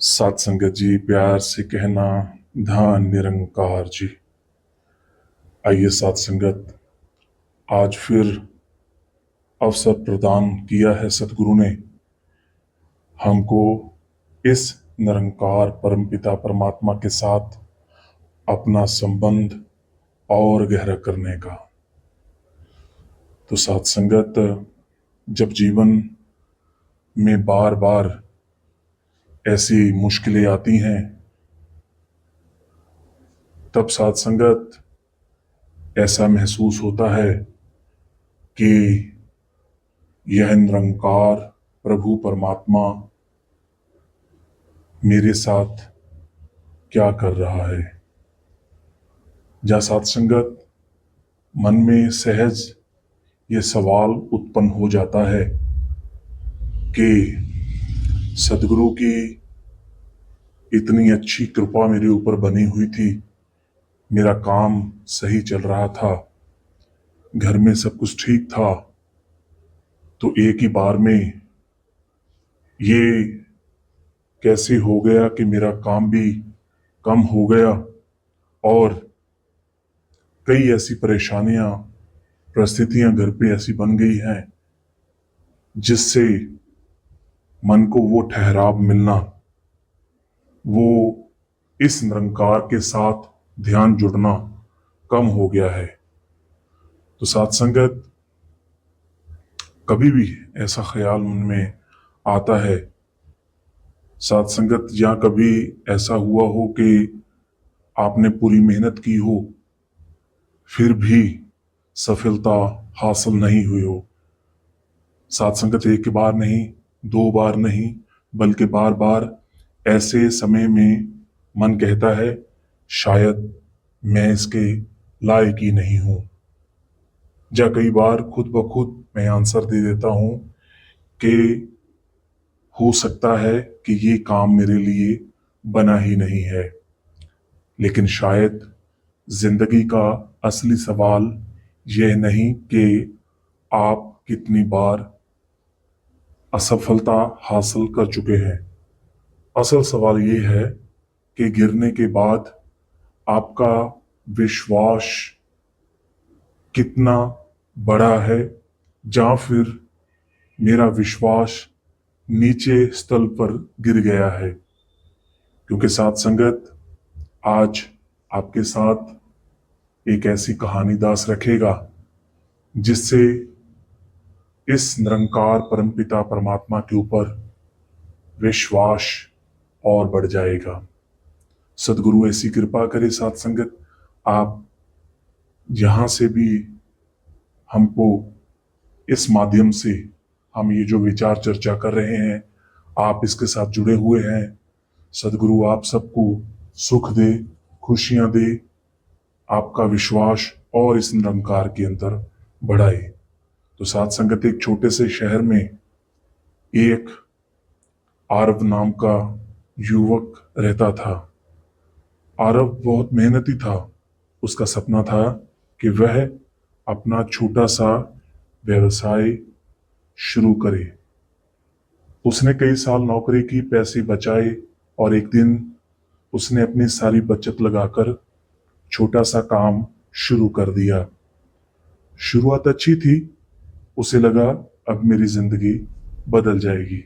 सात संगत जी, प्यार से कहना धान निरंकार जी। आइए सात संगत, आज फिर अवसर प्रदान किया है सतगुरु ने हमको इस निरंकार परमपिता परमात्मा के साथ अपना संबंध और गहरा करने का। तो सात संगत, जब जीवन में बार बार ऐसी मुश्किलें आती हैं, तब सात संगत ऐसा महसूस होता है कि यह निरंकार प्रभु परमात्मा मेरे साथ क्या कर रहा है। जहाँ सात संगत मन में सहज ये सवाल उत्पन्न हो जाता है कि सदगुरु की इतनी अच्छी कृपा मेरे ऊपर बनी हुई थी, मेरा काम सही चल रहा था, घर में सब कुछ ठीक था, तो एक ही बार में ये कैसे हो गया कि मेरा काम भी कम हो गया और कई ऐसी परेशानियां, परिस्थितियां घर पे ऐसी बन गई हैं जिससे मन को वो ठहराव मिलना, वो इस निरंकार के साथ ध्यान जुड़ना कम हो गया है। तो साथ संगत, कभी भी ऐसा ख्याल मन में आता है, साथ संगत, या कभी ऐसा हुआ हो कि आपने पूरी मेहनत की हो फिर भी सफलता हासिल नहीं हुई हो। साथ संगत, एक बार नहीं, दो बार नहीं, बल्कि बार बार ऐसे समय में मन कहता है शायद मैं इसके लायक ही नहीं हूं। या कई बार खुद ब खुद मैं आंसर दे देता हूं कि हो सकता है कि ये काम मेरे लिए बना ही नहीं है। लेकिन शायद जिंदगी का असली सवाल यह नहीं कि आप कितनी बार असफलता हासिल कर चुके हैं। असल सवाल ये है कि गिरने के बाद आपका विश्वास कितना बड़ा है, या फिर मेरा विश्वास नीचे स्थल पर गिर गया है। क्योंकि साथ संगत, आज आपके साथ एक ऐसी कहानी दास रखेगा जिससे इस निरंकार परमपिता परमात्मा के ऊपर विश्वास और बढ़ जाएगा। सदगुरु ऐसी कृपा करे साथ संगत, आप जहां से भी हमको इस माध्यम से हम ये जो विचार चर्चा कर रहे हैं, आप इसके साथ जुड़े हुए हैं, सदगुरु आप सबको सुख दे, खुशियां दे, आपका विश्वास और इस निरंकार के अंदर बढ़ाए। तो साथ संगत, एक छोटे से शहर में एक आरव नाम का युवक रहता था। आरव बहुत मेहनती था। उसका सपना था कि वह अपना छोटा सा व्यवसाय शुरू करे। उसने कई साल नौकरी की, पैसे बचाए और एक दिन उसने अपनी सारी बचत लगाकर छोटा सा काम शुरू कर दिया। शुरुआत अच्छी थी, उसे लगा अब मेरी जिंदगी बदल जाएगी।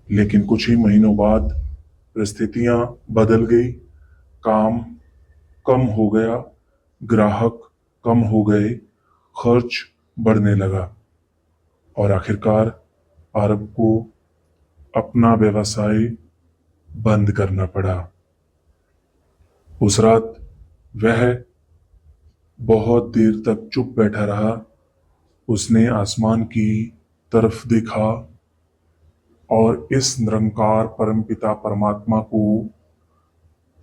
लेकिन कुछ ही महीनों बाद परिस्थितियां बदल गई, काम कम हो गया, ग्राहक कम हो गए, खर्च बढ़ने लगा और आखिरकार आरब को अपना व्यवसाय बंद करना पड़ा। उस रात वह बहुत देर तक चुप बैठा रहा। उसने आसमान की तरफ देखा और इस निरंकार परमपिता परमात्मा को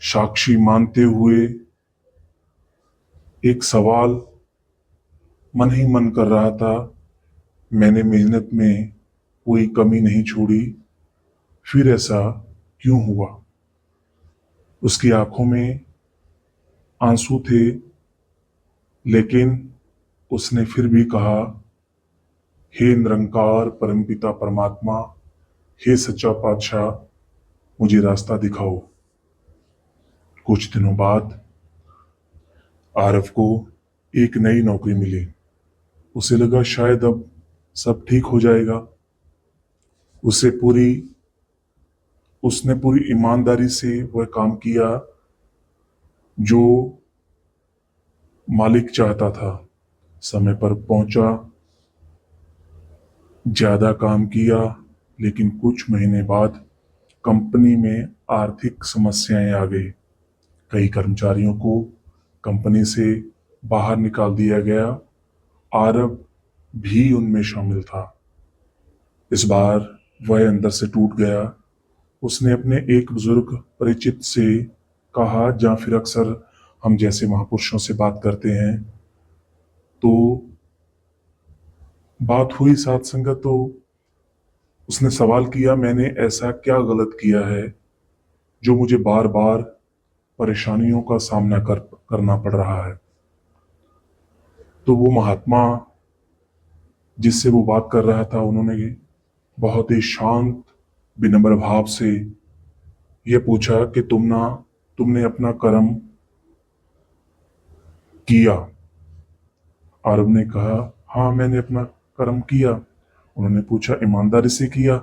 साक्षी मानते हुए एक सवाल मन ही मन कर रहा था, मैंने मेहनत में कोई कमी नहीं छोड़ी, फिर ऐसा क्यों हुआ। उसकी आंखों में आंसू थे, लेकिन उसने फिर भी कहा, हे निरंकार परमपिता परमात्मा, हे सच्चा पातशाह, मुझे रास्ता दिखाओ। कुछ दिनों बाद आरव को एक नई नौकरी मिली। उसे लगा शायद अब सब ठीक हो जाएगा। उसे पूरी उसने पूरी ईमानदारी से वह काम किया जो मालिक चाहता था। समय पर पहुंचा, ज्यादा काम किया, लेकिन कुछ महीने बाद कंपनी में आर्थिक समस्याएं आ गई। कई कर्मचारियों को कंपनी से बाहर निकाल दिया गया। आरब भी उनमें शामिल था। इस बार वह अंदर से टूट गया। उसने अपने एक बुजुर्ग परिचित से कहा, या फिर अक्सर हम जैसे महापुरुषों से बात करते हैं, तो बात हुई सात संगत। तो उसने सवाल किया, मैंने ऐसा क्या गलत किया है जो मुझे बार बार परेशानियों का सामना करना पड़ रहा है। तो वो महात्मा जिससे वो बात कर रहा था, उन्होंने बहुत ही शांत विनम्र भाव से यह पूछा कि तुमने अपना कर्म किया? आरब ने कहा, हाँ मैंने अपना कर्म किया। उन्होंने पूछा, ईमानदारी से किया?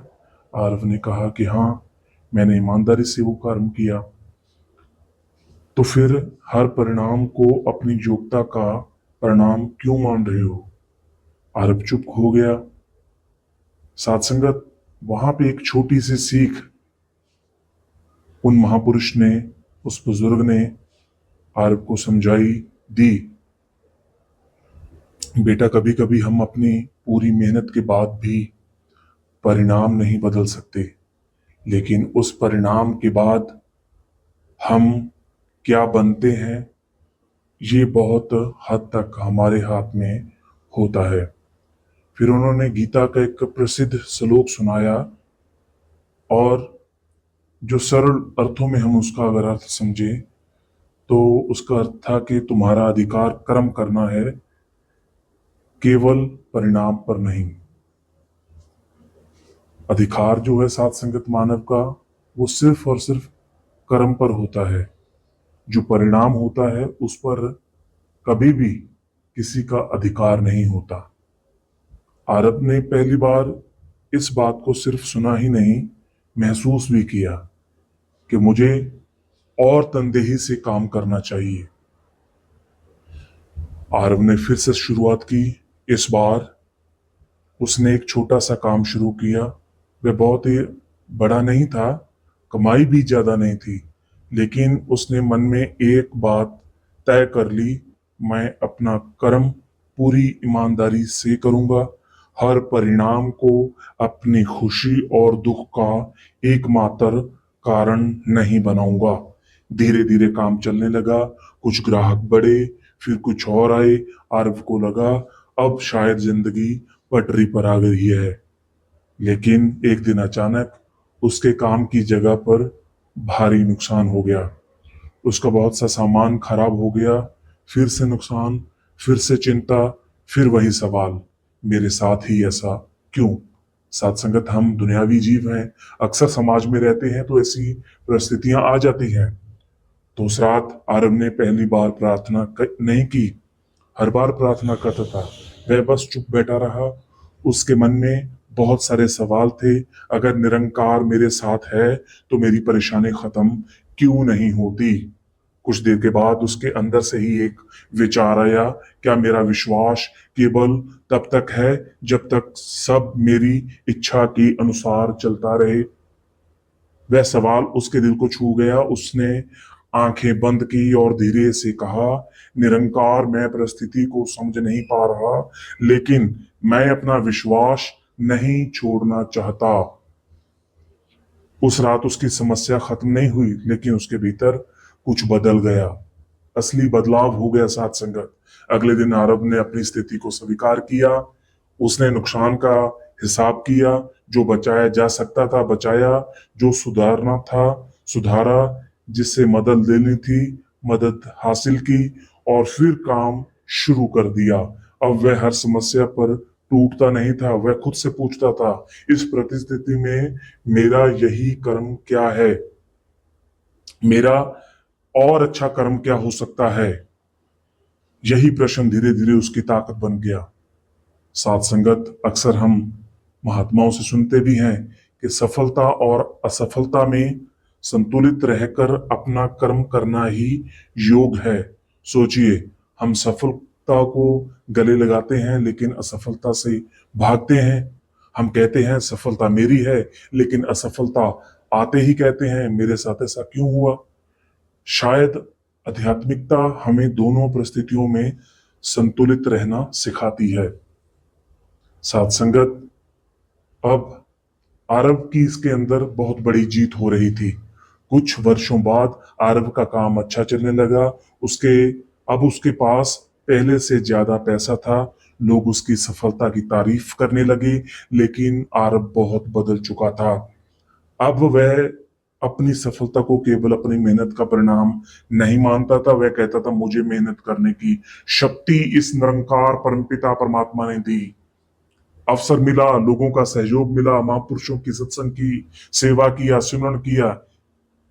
आरब ने कहा कि हाँ, मैंने ईमानदारी से वो कर्म किया। तो फिर हर परिणाम को अपनी योग्यता का परिणाम क्यों मान रहे हो? आरब चुप हो गया। साथ संगत, वहां पे एक छोटी सी सीख उन महापुरुष ने, उस बुजुर्ग ने आरब को समझाई दी। बेटा, कभी कभी हम अपनी पूरी मेहनत के बाद भी परिणाम नहीं बदल सकते, लेकिन उस परिणाम के बाद हम क्या बनते हैं ये बहुत हद तक हमारे हाथ में होता है। फिर उन्होंने गीता का एक प्रसिद्ध श्लोक सुनाया, और जो सरल अर्थों में हम उसका अगर अर्थ समझे तो उसका अर्थ था कि तुम्हारा अधिकार कर्म करना है, केवल परिणाम पर नहीं। अधिकार जो है सात संगत मानव का, वो सिर्फ और सिर्फ कर्म पर होता है। जो परिणाम होता है उस पर कभी भी किसी का अधिकार नहीं होता। आरब ने पहली बार इस बात को सिर्फ सुना ही नहीं, महसूस भी किया कि मुझे और तनदेही से काम करना चाहिए। आरब ने फिर से शुरुआत की। इस बार उसने एक छोटा सा काम शुरू किया। वह बहुत ही बड़ा नहीं था, कमाई भी ज्यादा नहीं थी, लेकिन उसने मन में एक बात तय कर ली, मैं अपना कर्म पूरी ईमानदारी से करूंगा। हर परिणाम को अपनी खुशी और दुख का एकमात्र कारण नहीं बनाऊंगा। धीरे धीरे काम चलने लगा। कुछ ग्राहक बढ़े, फिर कुछ और आए। आरब को लगा अब शायद जिंदगी पटरी पर आ गई है। लेकिन एक दिन अचानक उसके काम की जगह पर भारी नुकसान हो गया। उसका बहुत सा सामान खराब हो गया। फिर से नुकसान, फिर से चिंता, फिर वही सवाल, मेरे साथ ही ऐसा क्यों? साथ संगत, हम दुनियावी जीव हैं, अक्सर समाज में रहते हैं तो ऐसी परिस्थितियां आ जाती हैं। तो उस रात आरब ने पहली बार प्रार्थना नहीं की, हर बार प्रार्थना करता था। वह बस चुप बैठा रहा। उसके मन में बहुत सारे सवाल थे। अगर निरंकार मेरे साथ है तो मेरी परेशानी खत्म क्यों नहीं होती? कुछ देर के बाद उसके अंदर से ही एक विचार आया, क्या मेरा विश्वास केवल तब तक है जब तक सब मेरी इच्छा के अनुसार चलता रहे? वह सवाल उसके दिल को छू गया। उसने आंखें बंद की और धीरे से कहा, निरंकार, मैं परिस्थिति को समझ नहीं पा रहा, लेकिन मैं अपना विश्वास नहीं छोड़ना चाहता। उस रात उसकी समस्या खत्म नहीं हुई, लेकिन उसके भीतर कुछ बदल गया। असली बदलाव हो गया साथ संगत। अगले दिन आरब ने अपनी स्थिति को स्वीकार किया। उसने नुकसान का हिसाब किया। जो बचाया जा सकता था बचाया, जो सुधारना था सुधारा, जिससे मदद लेनी थी मदद हासिल की, और फिर काम शुरू कर दिया। अब वह हर समस्या पर टूटता नहीं था, वह खुद से पूछता था, इस परिस्थिति में मेरा यही कर्म क्या है, मेरा और अच्छा कर्म क्या हो सकता है। यही प्रश्न धीरे धीरे उसकी ताकत बन गया। साथ संगत, अक्सर हम महात्माओं से सुनते भी हैं कि सफलता और असफलता में संतुलित रहकर अपना कर्म करना ही योग है। सोचिए, हम सफलता को गले लगाते हैं लेकिन असफलता से भागते हैं। हम कहते हैं सफलता मेरी है, लेकिन असफलता आते ही कहते हैं मेरे साथ ऐसा क्यों हुआ। शायद आध्यात्मिकता हमें दोनों परिस्थितियों में संतुलित रहना सिखाती है। साथ संगत, अब आरब की इसके अंदर बहुत बड़ी जीत हो रही थी। कुछ वर्षों बाद आरब का काम अच्छा चलने लगा। उसके अब उसके पास पहले से ज्यादा पैसा था। लोग उसकी सफलता की तारीफ करने लगे, लेकिन आरब बहुत बदल चुका था। अब वह अपनी सफलता को केवल अपनी मेहनत का परिणाम नहीं मानता था। वह कहता था, मुझे मेहनत करने की शक्ति इस निरंकार परमपिता परमात्मा ने दी। अवसर मिला, लोगों का सहयोग मिला, महापुरुषों की सत्संग की, सेवा किया, सिमरण किया,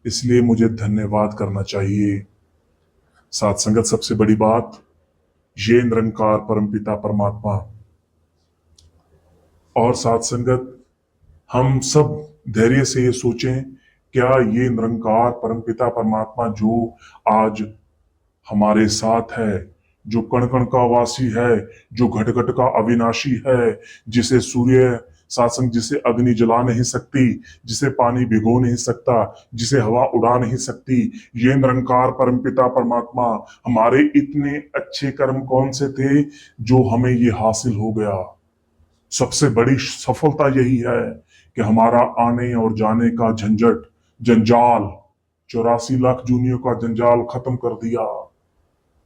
इसलिए मुझे धन्यवाद करना चाहिए। साथ संगत, सबसे बड़ी बात, ये निरंकार परमपिता परमात्मा और साथ संगत, हम सब धैर्य से ये सोचें, क्या ये निरंकार परमपिता परमात्मा जो आज हमारे साथ है, जो कण कण का वासी है, जो घट घट का अविनाशी है, जिसे सूर्य शासन, जिसे अग्नि जला नहीं सकती, जिसे पानी भिगो नहीं सकता, जिसे हवा उड़ा नहीं सकती, ये निरंकार परमपिता परमात्मा, हमारे इतने अच्छे कर्म कौन से थे जो हमें ये हासिल हो गया। सबसे बड़ी सफलता यही है कि हमारा आने और जाने का झंझट, जंजाल, 84 लाख जूनियों का जंजाल खत्म कर दिया।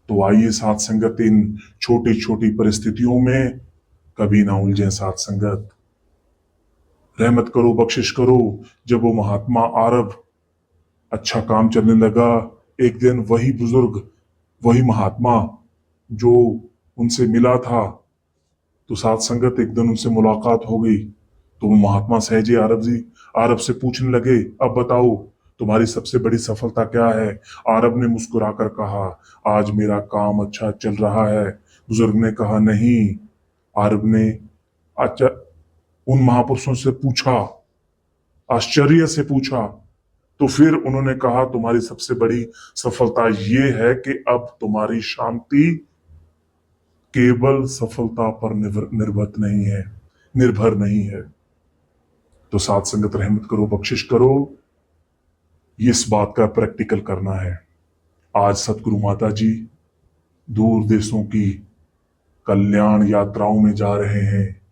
तो आइए साथ संगत, इन छोटी छोटी परिस्थितियों में कभी ना उलझे। साथ संगत, रहमत करो, बख्शिश करो। जब वो महात्मा आरब अच्छा काम चलने लगा, एक दिन वही बुजुर्ग, वही महात्मा जो उनसे मिला था, तो साथ संगत एक दिन उनसे मुलाकात हो गई। तो वो महात्मा सहजे अरब से पूछने लगे, अब बताओ तुम्हारी सबसे बड़ी सफलता क्या है। अरब ने मुस्कुराकर कहा, आज मेरा काम अच्छा चल रहा है। बुजुर्ग ने कहा, नहीं। अरब ने अच्छा उन महापुरुषों से पूछा, आश्चर्य से पूछा। तो फिर उन्होंने कहा, तुम्हारी सबसे बड़ी सफलता ये है कि अब तुम्हारी शांति केवल सफलता पर निर्भर नहीं है। तो साथ संगत, रहमत करो, बख्शिश करो, इस बात का प्रैक्टिकल करना है। आज सतगुरु माता जी दूर देशों की कल्याण यात्राओं में जा रहे हैं।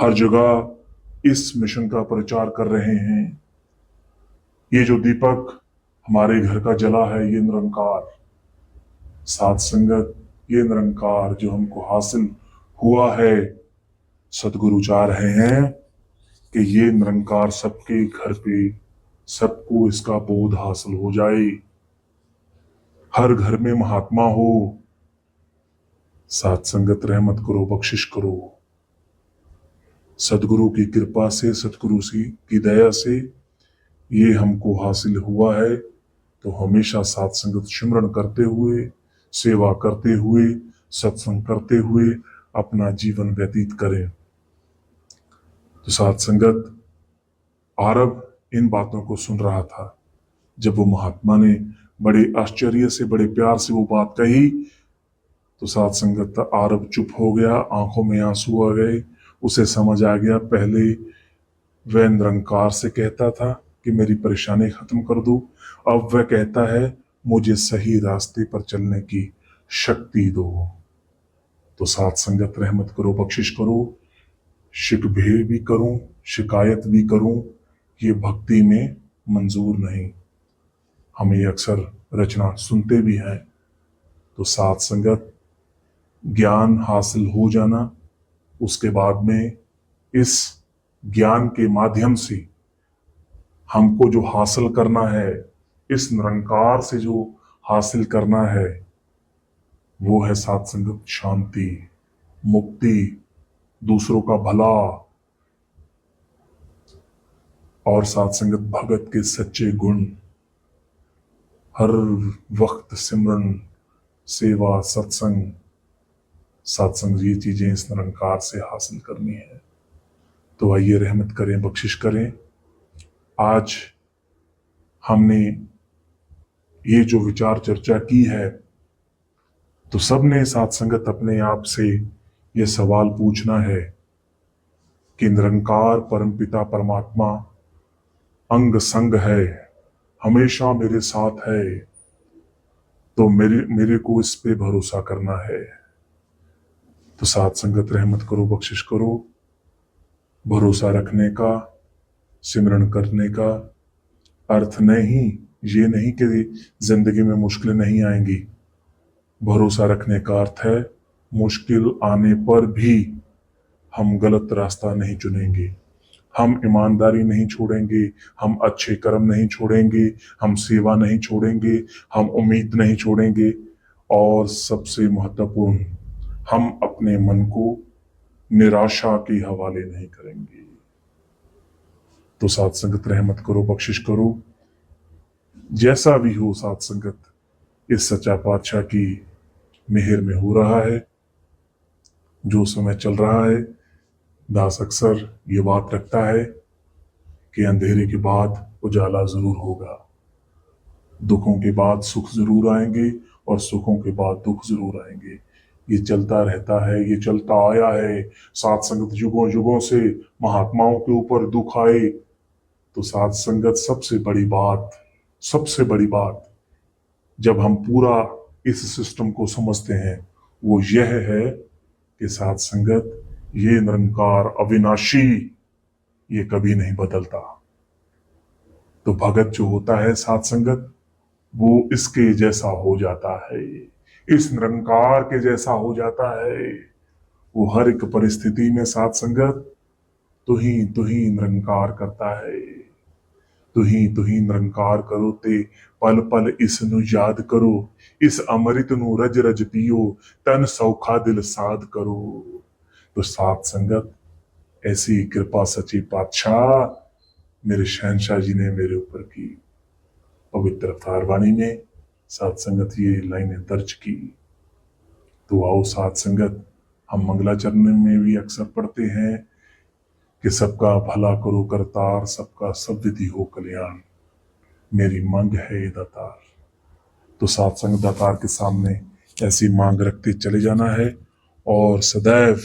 हर जगह इस मिशन का प्रचार कर रहे हैं। ये जो दीपक हमारे घर का जला है, ये निरंकार, साथ संगत, ये निरंकार जो हमको हासिल हुआ है, सतगुरु चाह रहे हैं कि ये निरंकार सबके घर पे, सबको इसका बोध हासिल हो जाए, हर घर में महात्मा हो। साथ संगत, रहमत करो, बख्शिश करो। सतगुरु की कृपा से, सतगुरु की दया से ये हमको हासिल हुआ है। तो हमेशा साथ संगत सिमरण करते हुए, सेवा करते हुए, सत्संग करते हुए अपना जीवन व्यतीत करें। तो साथ संगत, आरब इन बातों को सुन रहा था। जब वो महात्मा ने बड़े आश्चर्य से, बड़े प्यार से वो बात कही, तो साथ संगत आरब चुप हो गया, आंखों में आंसू आ गए। उसे समझ आ गया, पहले वह निरंकार से कहता था कि मेरी परेशानी खत्म कर दो, अब वह कहता है मुझे सही रास्ते पर चलने की शक्ति दो। तो साथ संगत, रहमत करो, बख्शिश करो। शिकवे भी करूं, शिकायत भी करूं, ये भक्ति में मंजूर नहीं। हम ये अक्सर रचना सुनते भी हैं। तो साथ संगत, ज्ञान हासिल हो जाना, उसके बाद में इस ज्ञान के माध्यम से हमको जो हासिल करना है, इस निरंकार से जो हासिल करना है, वो है साथ संगत शांति, मुक्ति, दूसरों का भला और साथ संगत भगत के सच्चे गुण, हर वक्त सिमरन, सेवा, सत्संग ये चीजें इस निरंकार से हासिल करनी है। तो आइए रहमत करें, बख्शिश करें। आज हमने ये जो विचार चर्चा की है, तो सबने साथ संगत अपने आप से ये सवाल पूछना है कि निरंकार परमपिता परमात्मा अंग संग है, हमेशा मेरे साथ है, तो मेरे को इस पे भरोसा करना है। तो साथ संगत रहमत करो, बख्शिश करो। भरोसा रखने का, सिमरन करने का अर्थ ये नहीं कि जिंदगी में मुश्किलें नहीं आएंगी। भरोसा रखने का अर्थ है मुश्किल आने पर भी हम गलत रास्ता नहीं चुनेंगे, हम ईमानदारी नहीं छोड़ेंगे, हम अच्छे कर्म नहीं छोड़ेंगे, हम सेवा नहीं छोड़ेंगे, हम उम्मीद नहीं छोड़ेंगे, और सबसे महत्वपूर्ण, हम अपने मन को निराशा के हवाले नहीं करेंगे। तो साथ संगत रहमत करो, बख्शिश करो। जैसा भी हो साथ संगत, इस सच्चा पातशाह की मेहर में हो रहा है। जो समय चल रहा है, दास अक्सर ये बात रखता है कि अंधेरे के बाद उजाला जरूर होगा, दुखों के बाद सुख जरूर आएंगे और सुखों के बाद दुख जरूर आएंगे। ये चलता रहता है, ये चलता आया है। साथ संगत युगों युगों से महात्माओं के ऊपर दुख आए, तो साथ संगत सबसे बड़ी बात जब हम पूरा इस सिस्टम को समझते हैं, वो यह है कि साथ संगत ये निरंकार अविनाशी, ये कभी नहीं बदलता। तो भगत जो होता है साथ संगत, वो इसके जैसा हो जाता है, इस निरंकार के जैसा हो जाता है। वो हर एक परिस्थिति में साथ संगत तू ही निरंकार करता है। तू ही निरंकार करो ते पल पल इसनु याद करो, इस अमृत नु रज रज पियो, तन सौखा दिल साध करो। तो साथ संगत ऐसी कृपा सच्ची पातशाह मेरे शहनशाह जी ने मेरे ऊपर की। पवित्र अवतार वाणी में साथ संगत ये लाइनें दर्ज की। तो आओ साथ संगत, हम मंगलाचरण में भी अक्सर पढ़ते हैं कि सबका भला करो करतार, सबका सब विधि हो कल्याण, मेरी मांग है ये दातार। तो साथ संग दातार के सामने ऐसी मांग रखते चले जाना है और सदैव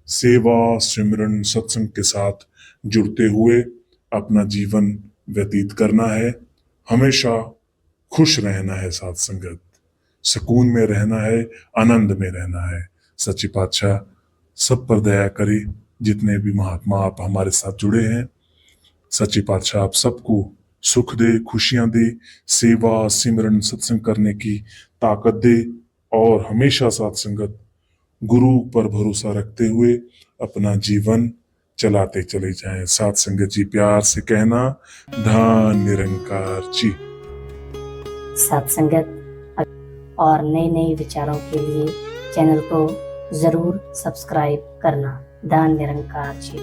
सेवा, सिमरन, सत्संग के साथ जुड़ते हुए अपना जीवन व्यतीत करना है। हमेशा खुश रहना है साथ संगत, सुकून में रहना है, आनंद में रहना है। सच्ची पातशाह सब पर दया करे। जितने भी महात्मा आप हमारे साथ जुड़े हैं, सच्ची पातशाह आप सबको सुख दे, खुशियां दे, सेवा, सिमरन, सत्संग करने की ताकत दे, और हमेशा साथ संगत गुरु पर भरोसा रखते हुए अपना जीवन चलाते चले जाएं। साथ संगत जी प्यार से कहना, धन निरंकार जी। साथ संगत और नए नए विचारों के लिए चैनल को जरूर सब्सक्राइब करना। धन निरंकार जी।